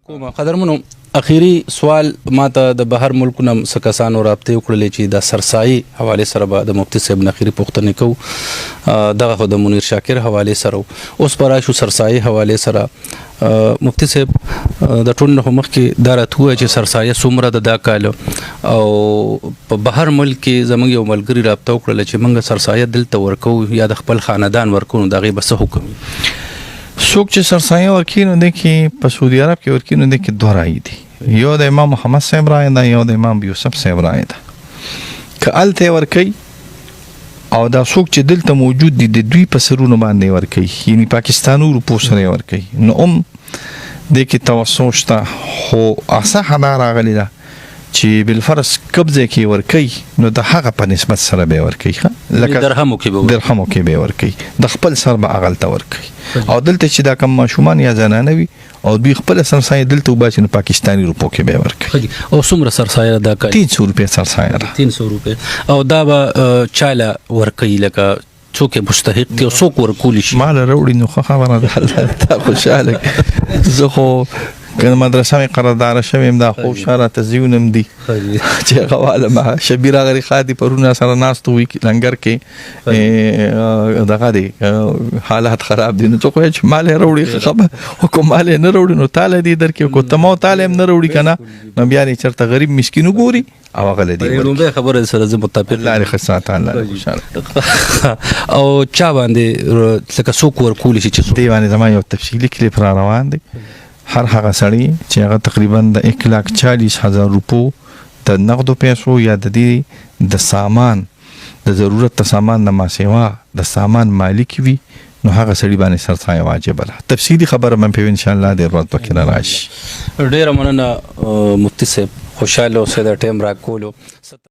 کومه قدرمنو اخیری سوال ماته د بهر ملکونو څخه کسانو رابطه وکړلې چې د سرسایي حواله سره به د مفتی صاحب نخیری پوښتنه کوو دغه د منیر شاکر حواله سره اوس پراشو سرسایي حواله سره مفتی صاحب د ټولنه مخ کې دا راته چې سرسایه څومره د دا کال او په بهر ملک کې زموږ یو ملګری رابطه وکړل چې موږ سرسایه دلته ورکو یا د خپل خاندان ورکو دغه بس حکم څوک چې سرسایه ورکړي نو د کې په سعودي عرب کې ورکړي نو د کې دوه رائے دي یو د امام محمد صاحب رائے ده یو د امام یوسف صاحب رائے ده که الته ورکړي او دا څوک چې دلته موجود دي د دوی په سرونو باندې ورکړي یعنی پاکستانو روپو سره ورکړي نو د کې توسع شته خو اصح دا راغلی ده چې بالفرض قبضه کې ورکړي نو د هغه په نسبت سره به ورکړي لکه درهمو کې به ورکړي د خپل سر به اغلته ورکړي او دلته چې دا کم ماشومان یا زنانه وي او دوی خپل سرسایه دلته وباسي نو پاکستانی روپو کې به ورکړي او څومره سرسایه دا کوي 300 روپے سرسایه ده 300 روپے او دا به چاله ورکړي لکه څوک مستحق دی او څوک ورکول شي مال وروړي نو خبره ده تا خوشاله زه خو کنه مدرسه می قرارداد شوم دا خوشاله تزیونم دي چې غواله ما شبیر غری خادي پرونه سره ناس تو وی لنګر کې دغه دي حالات خراب دي نو څوک چې مال وروړي خبر حکومت مال نه وروړي نو تعالی دې درکې کو تمو تعلیم نه وروړي کنه نو بیا نه چرته غریب مسکینو ګوري او غل دي نو خبره سره زه متفق الله خصات الله خوشاله او چا باندې څنګه څوک ورکول شي چې دی باندې زما یو تفصیلی کلیپ را روان دي هر هغه سړی چې هغه تقریبا د 1,40,000 روپو د نقدو پیسو یا د دې د سامان د ضرورت د سامان نه ما سیوا د سامان مالک وي نو هغه سړی باندې سرسایه واجب ده تفصیلی خبره من په ان شاء الله د ورځ پکې راشي ډیر مننه مفتی صاحب خوشاله اوسه د ټیم را کولو